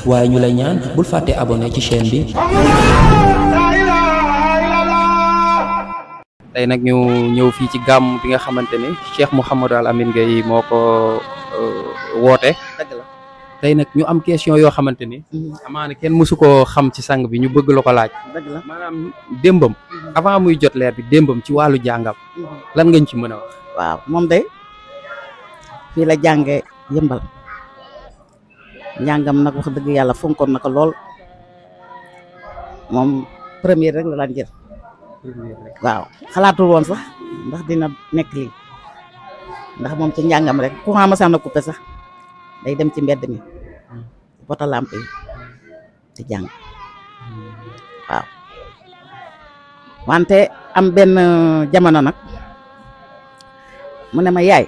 waaye ñu lay ñaan bul fàtte abonné ci chaîne bi. tey nag ñu ñëw fii ci gàmm bi nga xamante ni Cheikh Mouhamadou Al Amine Gueye moo ko woote. dëgg la. tey nag ñu am question yoo xamante ni. amaana kenn mësu koo xam ci sang bi ñu bëgg la ko laaj. dëgg la. maanaam démbam. avant muy jot leer bi démbam ci wàllu jàngam. lan nga ñu ci mën a wax. waaw moom de fii la jànge yëmbal njàngam nag wax dëgg yàlla fonkoon na ko lool moom première rek la daan jël waaw xalaatul woon sax ndax dina nekk lii ndax moom ci njàngam rek ku ma masaan a coupé sax day dem ci mbedd mi bota lamp yi di jàng waaw wante am benn jamono nag mu ne ma yaay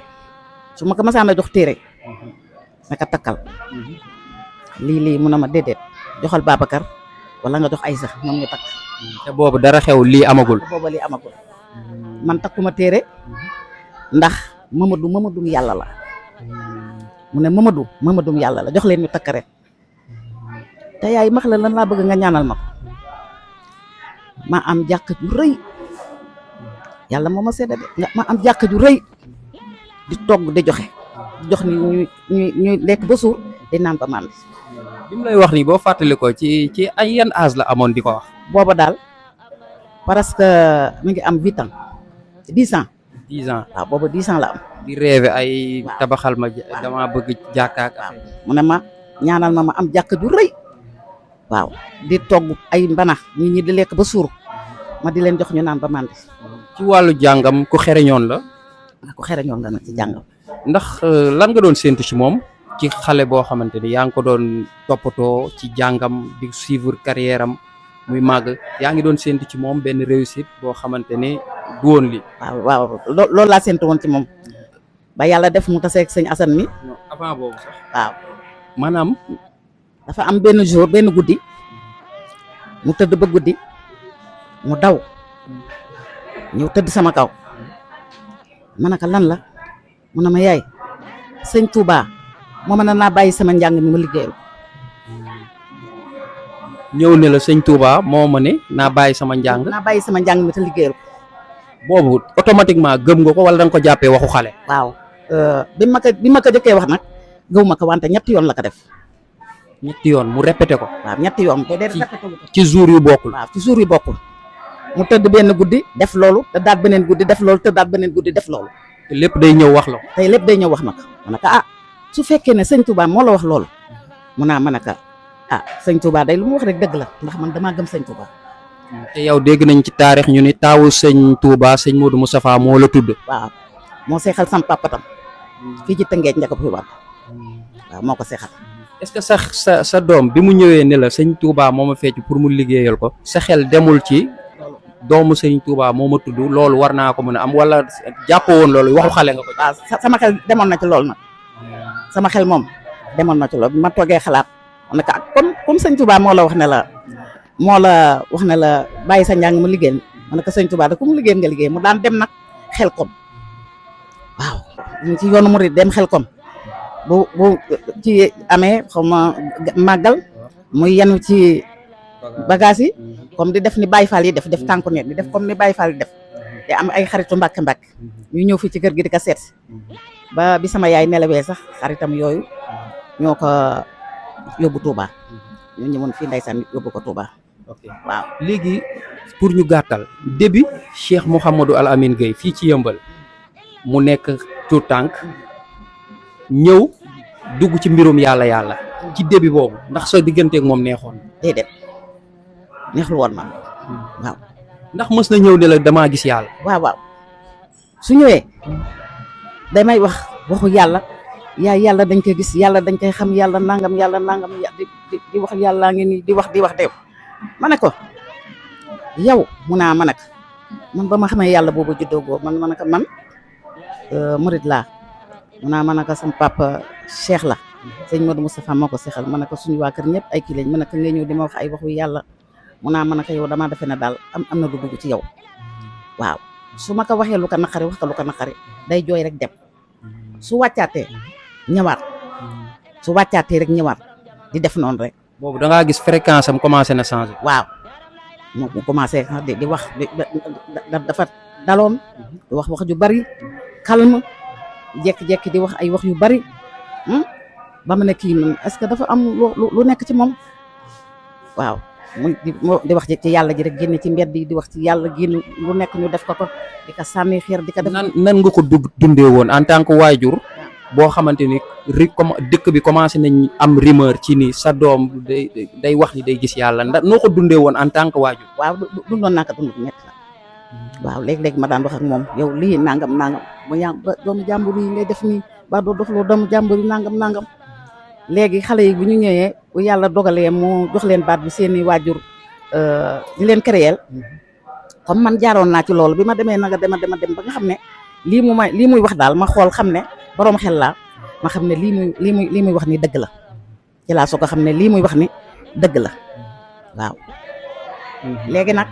su ma ko masaan a jox téere naka takkal lii mu ne ma déedéet joxal Babacar wala nga jox Aïssa ñoom ñu takk. te boobu dara xew lii amagul. booba lii amagul man takkuma téere ndax Mamadou yàlla la mu ne Mamadou yàlla la jox leen ñu takk rek te yaay max la lan laa bëgg nga ñaanal ma ko ma am jàkk ju rëy yàlla moo ma sedda de ma am jàkk ju rëy di togg di joxe jox ni ñuy lekk ba suur di naan ba màndi. bi mu lay wax nii boo fàttali ko ci ay yan âge la amoon di ko wax. booba daal parce que mi ngi am 8 ans 10 ans. 10 ans waaw booba 10 ans la am. di rêve ay tabaxal ma dama bëgg jàkkaak. mu ne ma ñaanal ma am jàkk ju rëy waaw di togg ay mbanax nit ñi di lekk ba suur ma di leen jox ñu naan ba màndi. ci wàllu jàngam ku xereñoon la. ku xereñoon la nag ci jàngam. ndax lan nga doon séentu ci moom ci xale boo xamante ni yaa ngi ko doon toppatoo ci jàngam di suivre carrière am muy màgg yaa ngi doon séentu ci moom benn réussite boo xamante ni du woon li waaw loolu laa séentu woon ci moom ba yàlla def mu taseeg sëñ Assane mi. avant boobu sax. waaw maanaam. dafa am benn jour benn guddi mu tëdd ba guddi mu daw ñëw tëdd sama kaw ma ne ko lan la mu ne ma yaay sëñ Touba moo mën naa bàyyi sama njàng mi ma liggéeyal. ñëw ne la sëñ Touba moo ma ne naa bàyyi sama njàng. naa bàyyi sama njàng mi te liggéeyal ko. boobu automatiquement gëm nga ko wala da nga ko jàppee waxu xale. waaw bi ma ko jëkkee wax nag gëw ma ko wante ñetti yoon la ko def. ñetti yoon mu répété ko. waaw ñetti yoon te de ci jour yu bokkul. waaw ci jour yu bokkul mu tëdd benn guddi def loolu te daat beneen guddi def loolu te daat beneen guddi def loolu. te lépp day ñëw wax la. tey lépp day ñëw wax ma ko ma ne ko su fekkee ne sëñ Touba moo la wax loolu mu naa ma ne ko sëñ Touba day lu mu wax rek dëgg la ndax man damaa gëm sëñ Touba. te yow dégg nañ ci taarix ñu ni taawu sëñ Touba sëñ Modou Moustapha moo la tudd. waaw moo seexal sam papatam fii ci Tëngéej njëkk fi waat waaw moo ko seexal. est-ce que sa doom bi mu ñëwee ne la sëñ Touba moo ma fecc pour mu liggéeyal ko sa xel demul ci doomu sëñ Touba moo ma tudd loolu war naa ko mën a am wala jàppoo woon loolu waxu xale nga ko. waaw sama xel demoon na ci loolu nag sama xel moom demoon na ci loolu bi ma toogee xalaat ne ko comme sëñ Touba moo la wax ne la bàyyi sa njàng mu liggéey ma ne ko sëñ Touba da ku mu liggéey nga liggéey mu daan dem nag xel kom waaw ñu ci yoonu murid dem xel kom bu ci amee xaw ma màggal muy yenu ci bagage yi comme di def ni Baye Fall yi def tànku ne di def comme ni Baye Fall yi def te am ay xaritu mbàkk ñu ñëw fii ci kër gi di ko seet ba bi sama yaay nelawee sax xaritam yooyu ñoo ko yóbbu Touba ñu ñëwoon fii ndeysaan yóbbu ko Touba. waaw léegi pour ñu gàttal début Cheikh Mouhamadou Al Amine Gueye fii ci yëmbal mu nekk tout tànk ñëw dugg ci mbirum yàlla ci début boobu ndax sa digganteeg moom neexoon. déedéet neexul woon ma waaw. ndax mës na ñëw ne la damaa gis yàlla. waaw su ñëwee damay waxu yàlla yàlla dañ koy gis yàlla dañ koy xam yàlla nangam di wax yàllaa ngi nii di wax de ma ne ko yow mu naa ma ne ko man ba ma xamee yàlla boobu juddoo goo man ma ne ko man murid laa mu naa ma ne ko sama papa Cheikh la sëñ Modou Moustapha moo ko seexal ma ne ko suñu waa kër ñëpp ay kii lañ ma ne ko ngay ñëw di ma wax ay waxu yàlla mu naa ma ne ko yow damaa defe ne daal am na lu dugg ci yow waaw su ma ko waxee lu ko naqari wax ko lu ko naqari day jooy rek dem su wàccaatee ñëwaat su wàccaatee rek ñëwaat di def noonu rek. boobu da ngaa gis fréquence am commencé na changer. waaw mu commencé di wax dafa daloon di wax ju bari calme jekki-jekki di wax ay wax yu bari ba mu ne kii man est-ce que dafa am lu nekk ci moom waaw muy di wax ci yàlla ji rek génne ci mbedd yi di wax ci yàlla génn lu nekk ñu def ko di ko sànni xeer di ko def. nan nga ko dundee woon en tant que waajur boo xamante ni dëkk bi commencé nañ am rumeur ci ni sa doom day wax ni day gis yàlla ndax noo ko dundee woon en tant que waajur. waaw dundoon naa ko dund bu métti la waaw léeg-léeg ma daan wax ak moom yow lii nangam mu ba doomu jàmbur yi ngay def nii ba doo dofloo doomu jàmbur yi nangam léegi xale yi bu ñu ñëwee bu yàlla dogalee mu jox leen baat bi seeni waajur di leen créer comme man jaaroon naa ci loolu bi ma demee nanga dem ba nga xam ne lii muy wax daal ma xool xam ne boroom xel laa ma xam ne lii muy wax ni dëgg la ci laa soo ko xam ne lii muy wax ni dëgg la waaw léegi nag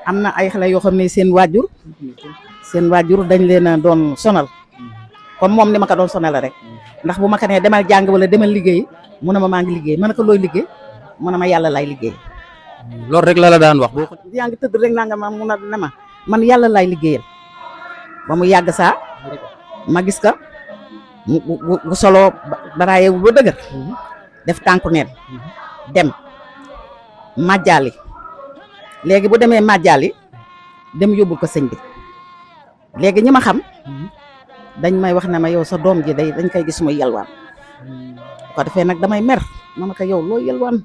am na ay xale yoo xam ne seen waajur dañ leen a doon sonal comme moom ni ma ko doon sonal rek ndax bu ma ko nee demal jàng wala demal liggéey mu ne ma maa ngi liggéey ma ne ko looy liggéey mu ne ma yàlla laay liggéey. loolu rek la daan wax. yaa ngi tëdd rek nanga ma mun a ne ma man yàlla laay liggéeyal ba mu yàgg saa ma gis ka mu solo baraayewu ba dëgër def tànku neen dem màjjaali léegi bu demee màjjaali dem yóbbul ko sëñ bi léegi ñi ma xam dañ may wax ne ma yow sa doom ji dañ koy gis muy yalwaan ko defee nag damay mer ma ne ko yow loo yalwaan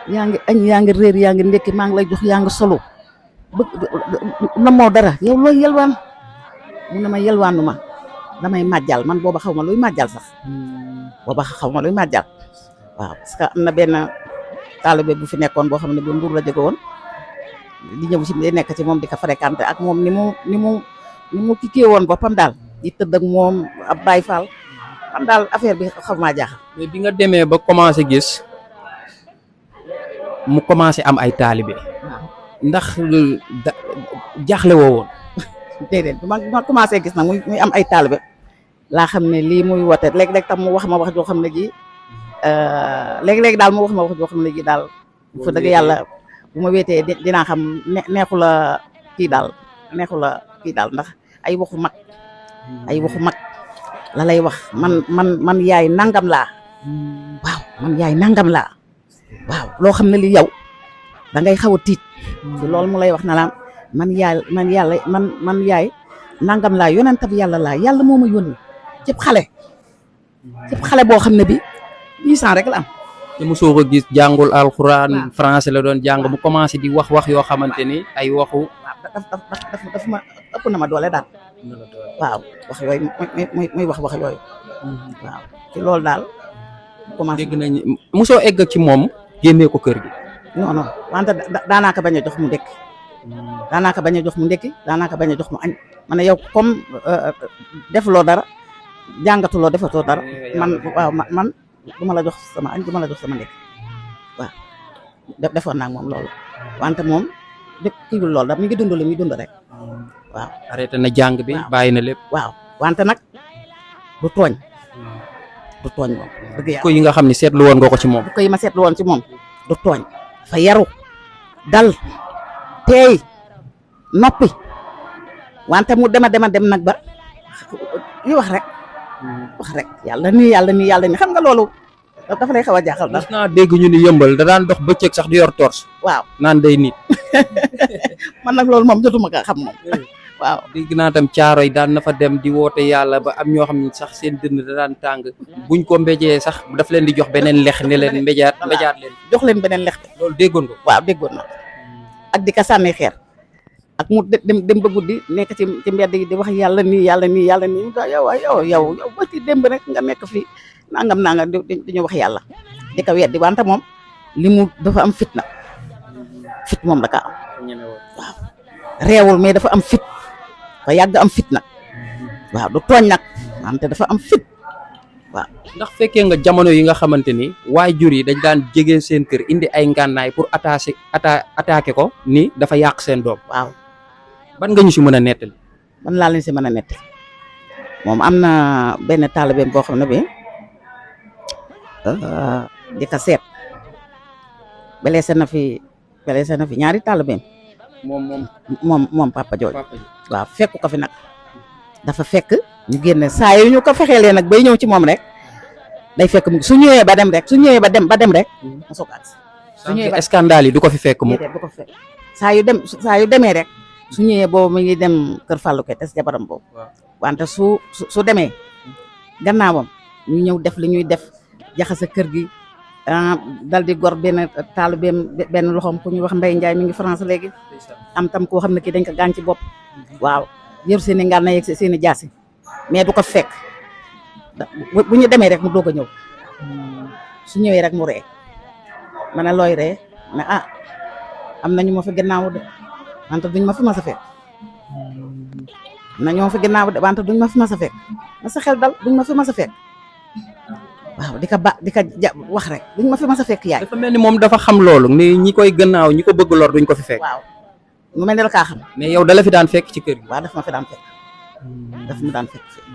yaa ngi añ yaa ngi réer yaa ngi ndekki maa ngi lay jox yaa ngi solo na moo dara yow loo yalwaan mu ne ma yalwaanu ma damay màjjal man booba xaw ma luy màjjal sax booba xaw ma luy màjjal waaw parce que am na benn taalibe bu fi nekkoon boo xam ne bi Mbuur la jóge woon di ñëw ci di nekk ci moom di ko fréquenté ak moom ni mu kikkee woon boppam daal di tëdd ak moom ab Baay Faal xam daal affaire bi xaw maa jaaxal. mais bi nga demee ba commencé gis mu commencé am ay taalibe ndax jaaxle woo woon. déedéet ma commencé gis nag muy am ay taalibe laa xam ne lii muy woote léeg-léeg tam mu wax ma wax joo xam ne ji léeg-léeg daal mu wax ma wax joo xam ne ji daal fa dëgg yàlla bu ma wéetee dinaa xam neexu la kii daal ndax ay waxu mag la lay wax man yaay nangam laa waaw man yaay nangam laa waaw loo xam ne li yow da ngay xaw a tiit ci loolu mu lay wax na la man yaay nangam laa yonentab yàlla laa yàlla moo ma yónni cëpp xale boo xam ne bi 10 ans rek la am. te mosoo ko gis jàngul alxuraan français la doon jàng mu commencé di wax yoo xamante ni ay waxu. daf ma ëpp na ma doole daal. waaw wax yooyu muy wax yooyu. waaw ci loolu daal. commencé dégg nañ mosoo egg ci moom génnee ko kër gi. non wante daanaa ko bañ a jox mu ndekki. daanaa ko bañ a jox mu ndekki daanaa ko bañ a jox mu añ ma ne yow comme defuloo dara jàngatuloo defatoo dara man du ma la jox sama añ du ma la jox sama ndekki waaw defoon naa ak moom loolu wante moom dëkk kiiwul loolu da mi ngi dund li muy dund rek waaw. arrêté na jàng bi bàyyi na lépp. waaw wante nag du tooñ moom. dëgg yàlla ko yi nga xam ne seetlu woon nga ko ci moom. ko yi ma seetlu woon ci moom du tooñ fa yaru dal teey noppi wante mu dem nag ba li wax rek yàlla nii xam nga loolu dafa lay xaw a jaaxal daal. gis naa dégg ñu ni yëmbal da daan dox bëccëg sax di yor torche. waaw naan day nit. man nag loolu moom jotuma ko xam moom. waaw dégg naa tam caaro yi daan na fa dem di woote yàlla ba am ñoo xam ne sax seen dënn da daan tàng buñ ko mbéjee sax daf leen di jox beneen lex ne leen mbéjaat leen. jox leen beneen lex. loolu déggoon ko. waaw déggoon na ak di ka sànni xeer ak mu dem ba guddi nekk ci mbedd yi di wax yàlla nii yow ba ci démb rek nga nekk fi nangam di ñu wax yàlla di ko weddi wante moom li mu dafa am fit moom da ka am waaw réewul mais dafa am fit fa yàgg am fit nag waaw du tooñ nag wante dafa am fit waaw. ndax fekkee nga jamono yi nga xamante ni waajur yi dañ daan jege seen kër indi ay ngànnaay pour attaquer ko ni dafa yàq seen doom. waaw ban nga ñu si mën a nettali. ban laa leen si mën a nettali moom am na benn taalibeem boo xam ne bi di ko seet blessé na fi ñaari taalibeem moom papa jooju waaw fekk ko fi nag dafa fekk ñu génne saa yu ñu ko fexeelee nag bay ñëw ci moom rek day fekk mu su ñëwee ba dem rek ma soog agsi su ñëwee ba scandale yi du ko fi fekk mu du ko fi fekk saa yu demee rek su ñëwee boobu mu ngi dem kër Fallou Kay tes jabaram boobu wante su demee gannaawam ñu ñëw def li ñuy def jaxase kër gi dal di gor benn benn loxoom ku ñuy wax Mbaye Ndiaye mi ngi France léegi am tam koo xam ne kii dañ ko gaañ ci bopp waaw yor seen i ngaan na yeeg seen i jaasi mais du ko fekk bu ñu demee rek mu doog a ñëw su ñëwee rek mu ree ma ne looy ree ne am nañu ma fi gannaaw de wante duñ ma fi mas a fekk na ñoo fi gannaaw de wante duñ ma fi mas a fekk na sa xel dal duñ ma fi mas a fekk waaw di ko wax rek duñ ma fi mas a fekk yaay. dafa mel ni moom dafa xam loolu ni ñi koy gannaaw ñi ko bëgg lor duñ ko fi fekk. waaw mu mel ne la kaa xam. mais yow dala fi daan fekk ci kër gi. waaw daf ma fi daan fekk.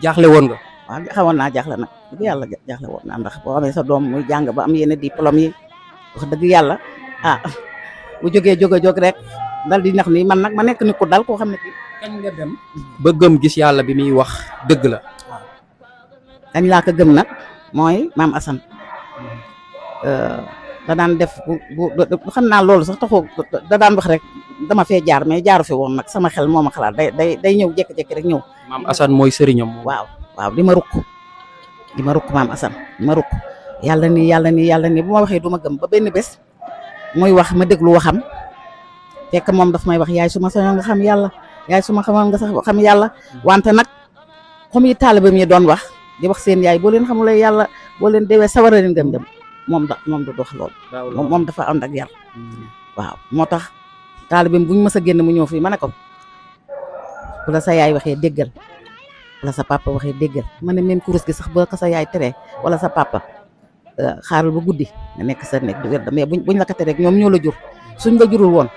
jaaxle woon nga. waaw xawoon naa jaaxle nag dëgg yàlla jaaxle woon naa ndax boo amee sa doom muy jàng ba am yenn diplôme yi wax dëgg yàlla bu jóg rek dal di nax ni man nag ma nekk ni ku dal koo xam ne kii. kañ nga dem ba gëm gis yàlla bi muy wax dëgg la. waaw kañ laa ko gëm nag mooy maam Assane da daan def bu xam naa loolu sax taxoo da daan wax rek dama fee jaar mais jaaru fi woon nag sama xel moo ma xalaat day ñëw jékki-jékki rek ñëw. maam Assane mooy sëriñam. waaw di ma rukk maam Assane di ma rukk yàlla nii bu ma waxee du ma gëm ba benn bés muy wax ma déglu waxam fekk moom daf may wax yaay su ma sañoon nga xam yàlla yaay su ma xamoon nga sax xam yàlla wante nag comme yi taalibe mi doon wax di wax seen yaay boo leen xamulee yàlla boo leen deewee sawara leen gëm dem moom du dox loolu moom dafa ànd ak yar waaw moo tax taalibe buñ mës a génn mu ñëw fii ma ne ko bu la sa yaay waxee déggal wala sa papa waxee déggal ma ne même kurus gi sax boo ko sa yaay teree wala sa papa xaaral ba guddi nga nekk sa nekk du wér mais buñ la ko teree ñoom ñoo la jur suñ la jurul woon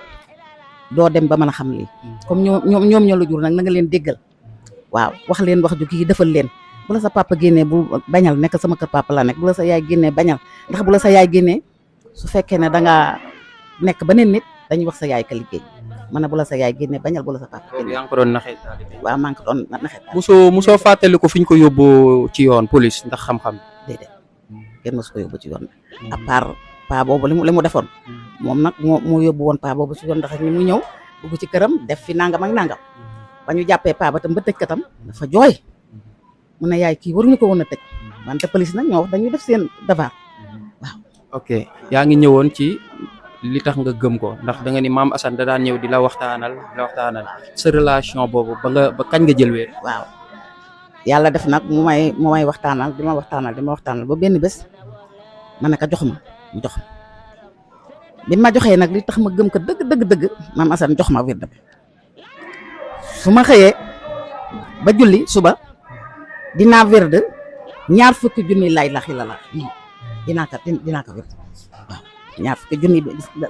doo dem ba mën a xam lii comme ñoom ñoo la jur nag na nga leen déggal waaw wax leen wax ju kii defal leen bu la sa papa génnee bu bañal nekk sama kër papa la nekk bu la sa yaay génnee bañal ndax bu la sa yaay génnee su fekkee ne dangaa nekk beneen nit dañuy wax sa yaay ka liggéey ma ne bu la sa yaay génnee bañal bu la sa papa génnee. yaa ngi ko doon naxee. waaw maa ngi ko doon naxee. musoo fàttali ko fi ñu ko yóbbu ci yoon police ndax xam-xam. déedéet kenn mosu ko yóbbu ci yoon à part paa boobu li mu defoon moom nag moo yóbbu woon paa boobu ci yoon ndax ni mu ñëw dugg ci këram def fi nangam ak nangam ba ñu jàppee paa ba tam ba tëj katam dafa jooy mu ne yaay kii waruñu ko woon a tëj wante police nag ñoo wax dañuy def seen devoir waaw. ok yaa ngi ñëwoon ci li tax nga gëm ko ndax da nga ni maam Assane da daan ñëw di la waxtaanal sa relation boobu ba kañ nga jël wér. waaw yàlla def nag mu may waxtaanal di ma waxtaanal ba benn bés ma ne ko jox ma mu jox bi ma joxee nag li tax ma gëm ko dëgg maam Assane jox ma wér bi su ma xëyee ba julli suba dinaa wér de 20 junni lay laxi la dinaa ko wér waaw 20 junni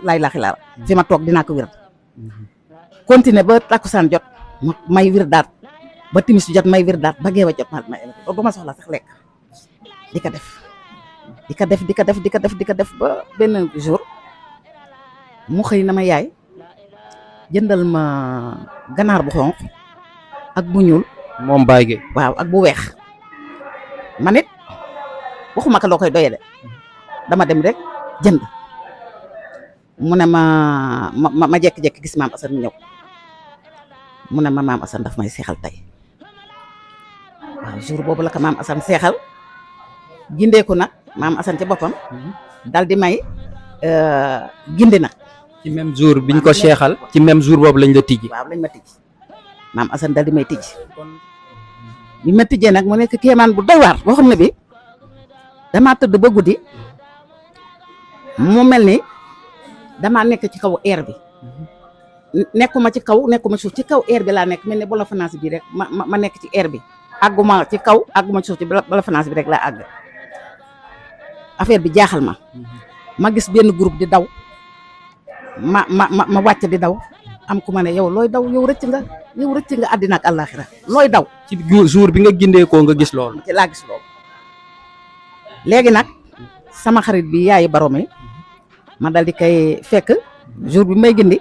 lay laxi la fi ma toog dinaa ko wér continuer ba takkusaan jot may wér daat ba timis jot may wér daat ba geewa jot ma du ma soxla sax lekk di ko def ba benn jour mu xëy na ma yaay jëndal ma ganaar bu xonq ak bu ñuul moom Baye Gueye waaw ak bu weex man it waxuma ko loo koy doyee de dama dem rek jënd mu ne ma jekki-jekki gis maam Assane ñëw mu ne ma maam Assane daf may seexal tey waaw jour boobu la ko maam Assane seexal gindeeku nag maam Assane ci boppam dal di may gindi nag ci même jour biñ ko seexal ci même jour boobu lañ la tijji. waaw lañ ma tijji maam Assane dal di may tijji bi ma tijjee nag mu nekk kéemaan bu doy waar boo xam ne bi damaa tëdd ba guddi mu mel ni damaa nekk ci kaw air bi nekkuma ci kaw nekkuma suuf ci kaw air bi laa nekk mel ni bala finance bi rek ma nekk ci air bi àgguma ci kaw àgguma ci suuf ci bala finance bi rek laa àgg affaire bi jaaxal ma gis benn groupe di daw ma wàcc di daw am ku ma ne yow looy daw yow rëcc nga àddina ak àllaaxira looy daw. ci jour bi nga gindee ko nga gis loolu. ci laa gis loolu léegi nag sama xarit bi yaayu Barome ma dal di koy fekk jour bi may gindi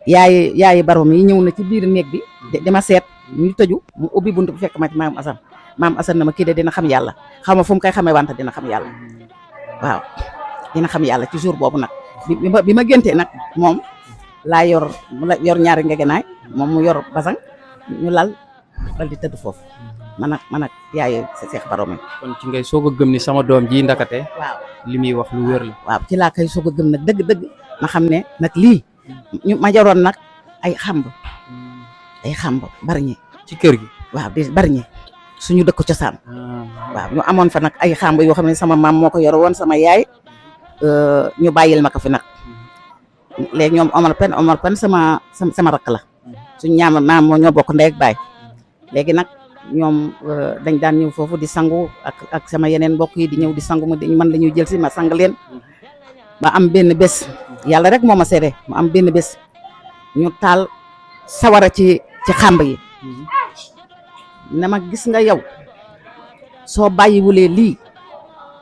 yaayu Barome yi ñëw na ci biir néeg bi dama seet ñu tëju mu ubbi bunt bu fekk ma ci maam Assane na ma kii de dina xam yàlla xaw ma fu mu koy xamee wante dina xam yàlla waaw dina xam yàlla ci jour boobu nag bi ma géntee nag moom laa yor ñaari ngegenaay moom mu yor basang ñu lal dal di tëdd foofu man ak yaayu Cheikh Barome. kon ci ngay soog a gëm ni sama doom ji ndakate waaw li muy wax lu wér la. waaw ci laa koy soog a gëm nag dëgg-dëgg ma xam ne nag lii ñu ma jaroon nag ay xamb bari ñi ci kër gi. waaw di bari ñi suñu dëkk cosaan. waaw ñu amoon fa nag ay xamb yoo xam ne sama maam moo ko yor woon sama yaay ñu bàyyil ma ko fi nag léegi ñoom Omar Pen sama rakk la suñu ñaama maam moo ñoo bokk ndey ak baay léegi nag ñoom dañ daan ñëw foofu di sangu ak sama yeneen mbokk yi di ñëw di sangu man la ñuy jël si ma sang leen ba am benn bés yàlla rek moo ma seede mu am benn bés ñu taal sawara ci xàmb yi ne ma gis nga yow soo bàyyiwulee lii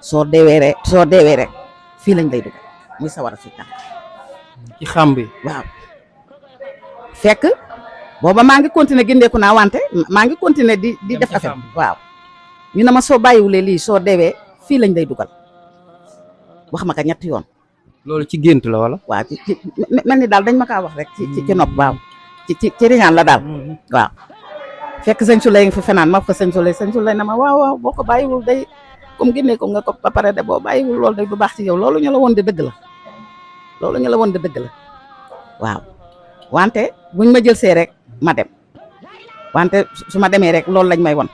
soo deewee rek fii lañ lay dugg muy sawara si tax ci xàmb yi. waaw fekk booba maa ngi continuer gindeeku naa wante maa ngi continuer di def affaire waaw ñu ne ma soo bàyyiwulee lii soo deewee fii lañ lay dugal wax ma ko ñetti yoon. loolu ci gént la wala. waaw ci mel ni daal dañ ma kaa wax rek ci nopp waaw ci riñaan la daal waaw fekk sëñ Souley nga fi fenaan ma wax ko sëñ Souley na ma waaw boo ko bàyyiwul day comme génnee ko nga ko ba pare de boo bàyyiwul loolu day du baax ci yow loolu ñu la woon de dëgg la waaw wante buñ ma jël see rek ma dem wante su ma demee rek loolu lañ may won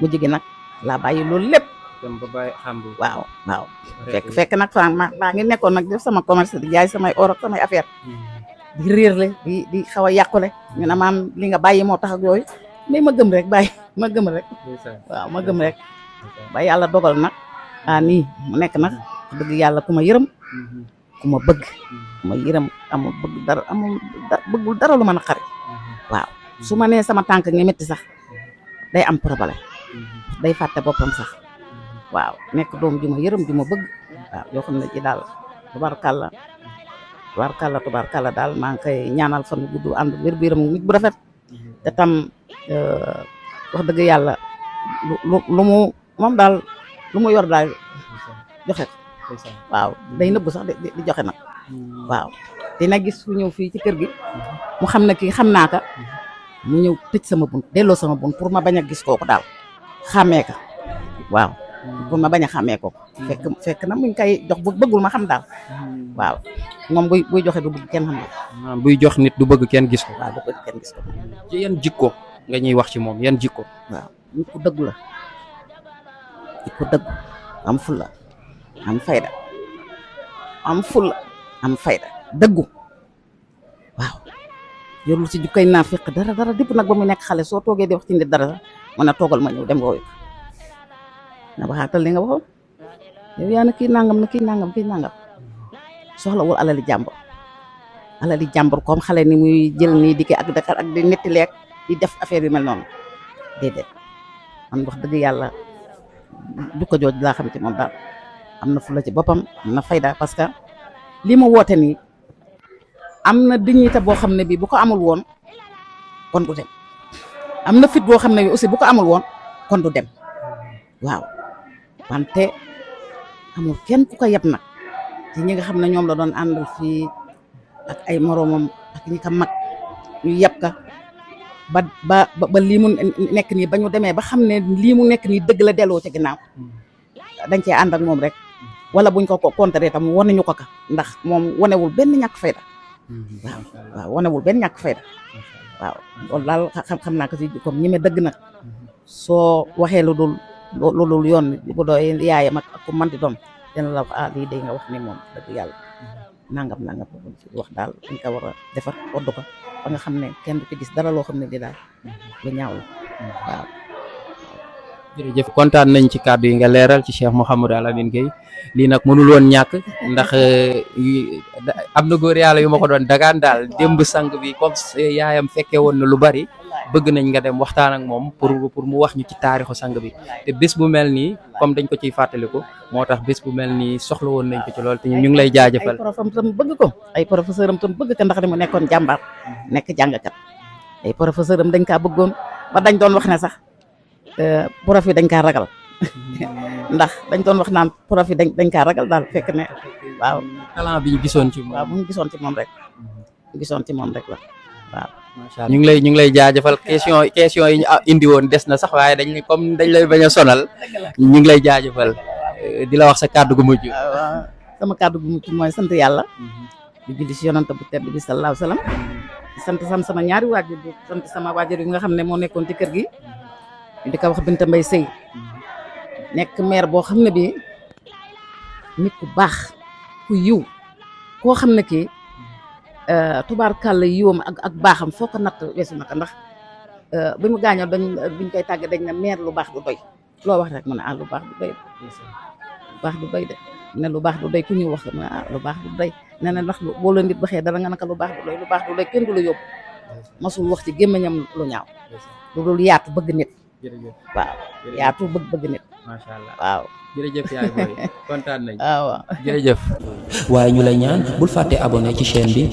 mu jigi nag laa bàyyi loolu lépp dem ba bàyyi xàmb. waaw fekk nag maa ngi nekkoon nag def sama commerce di jaay samay or ak samay affaire di réerle di xaw a yàqule ñu ne maam li nga bàyyi moo tax ak yooyu mais ma gëm rek ma gëm rek waaw ma gëm rek ba yàlla dogal nag nii mu nekk nag bëgg yàlla ku ma yërëm ku ma bëgg ku ma yërëm bëggul dara lu mën a xari waaw su ma nee sama tànk ngi métti sax day am problème day fàtte boppam sax waaw nekk doom ju ma yërëm ju ma bëgg waaw yoo xam ne ci daal tubaarkàlla daal maa ngi koy ñaanal fan gudd ànd wér gu yaram nit bu rafet te tam wax dëgg yàlla lu mu moom daal lu mu yor daal joxe waaw day nëbb sax di joxe nag waaw dina gis fu ñëw fii ci kër gi mu xam ne kii xam naa ka mu ñëw tëj sama bunt delloo sama bunt pour ma bañ a gis kooku daal xàmmee ka waaw pour ma bañ a xàmmee kooku fekk na muñ koy jox bëggul ma xam daal waaw moom buy joxe du bëgg kenn xam ne buy jox nit du bëgg kenn gis ko. waaw du bëgg kenn gis ko. ci yan jikko nga ñuy wax ci moom yan jikko. waaw nit ku dëggu la nit ku dëggu am fulla am fayda dëggu waaw yorul ci jukkay naa fekk dara dipp nag ba mu nekk xale soo toogee di wax ci nit dara mën a toogal ma ñëw dem wooyu na waxaatal li nga waxoon yow yaa na kii nangam soxlawul alali jàmbur comme xale ni muy jël nii di ki ak Dakar ak di netti leeg di def affaire yu mel noonu déedéet man wax dëgg yàlla du ko jooj laa xam ci moom daal am na fulla ci boppam am na fayda parce que li mu woote nii am na dignité boo xam ne bii bu ko amul woon kon du dem am na fit boo xam ne bi aussi bu ko amul woon kon du dem waaw wante amul kenn ku ko yeb nag ci ñi nga xam ne ñoom la doon àndal fii ak ay moroomam ak ñi ko mag ñu yeb ka ba lii mu nekk nii ba ñu demee ba xam ne lii mu nekk nii dëgg la delloo ca ginnaaw dañ cee ànd ak moom rek wala buñ ko contrer tam wane ñu ko ka ndax moom wanewul benn ñàkk fayda waaw wanewul benn ñàkk fayda waaw loolu daal xam naa ko si comme ñi me dëgg nag soo waxee lu dul yoon bu doy yaayam ak ku manti doom dina la wax lii day nga wax ni moom dëgg yàlla nangam wax daal dañ ko war a defar oddu ko ba nga xam ne kenn du ko gis dara loo xam ne di daal lu ñaaw la waaw. jërëjëf kontaan nañ ci kàddu yi nga leeral ci Cheikh Mouhamadou Al Amine Gueye lii nag mënul woon ñàkk ndax am na góor yàlla yu ma ko doon dagaan daal démb sang bi comme yaayam fekkee woon na lu bari bëgg nañ nga dem waxtaan ak moom pour mu wax ñu ci taarixu sang bi te bés bu mel nii comme dañ ko ciy fàttaliku moo tax bés bu mel nii soxla woon nañ ko ci lool te ñu ngi lay jaajëfal. ay profam tam bëgg ko ay professeur am tam bëgg ko ndax mu nekkoon jàmbaar nekk jàngkat ay professeur am dañ kaa bëggoon ba dañ doon wax ne sax prof yi dañ kaa ragal ndax dañ doon wax naan prof yi dañ kaa ragal daal fekk ne waaw talent bi ñu gisoon ci moom. waaw bu ñu gisoon ci moom rek gisoon ci moom rek la waaw. macha allah ñu ngi lay jaajëfal question yi ñu indi woon des na sax waaye comme dañ lay bañ a sonal ñu ngi lay jaajëfal di la wax sa kàddu gu mujj. waaw sama kàddu gu mujj mooy sant yàlla di julli si yonante bu tedd bi sallallahu alayhi wasallam di sant sama ñaari waajur di sant sama waajur yi nga xam ne moo nekkoon ci kër gi ñu di ko wax Binta Mbaye Sëy nekk maire boo xam ne bii nit ku baax ku yiw koo xam ne kii tubaarkàlla yiwam ak baaxam foo ko natt weesu na ko ndax bi mu gaañoo biñ koy tàgg dañ ne maire lu baax du doy loo wax rek mu ne lu baax du doy lu baax du doy de ne lu baax du doy ku ñu wax mu ne lu baax du doy ne na ndax boo la nit waxee dara nga naka lu baax du doy lu baax du doy kenn du la yóbbu masul wax ci gémmiñam lu ñaaw lu dul yaatu bëgg nit waaw yaatu bëgg nit macha allah waaw jërëjëf yaay booy kontaan nañ waaw jërëjëf waaye ñu lay ñaan bul fàtte abonné ci chaîne bi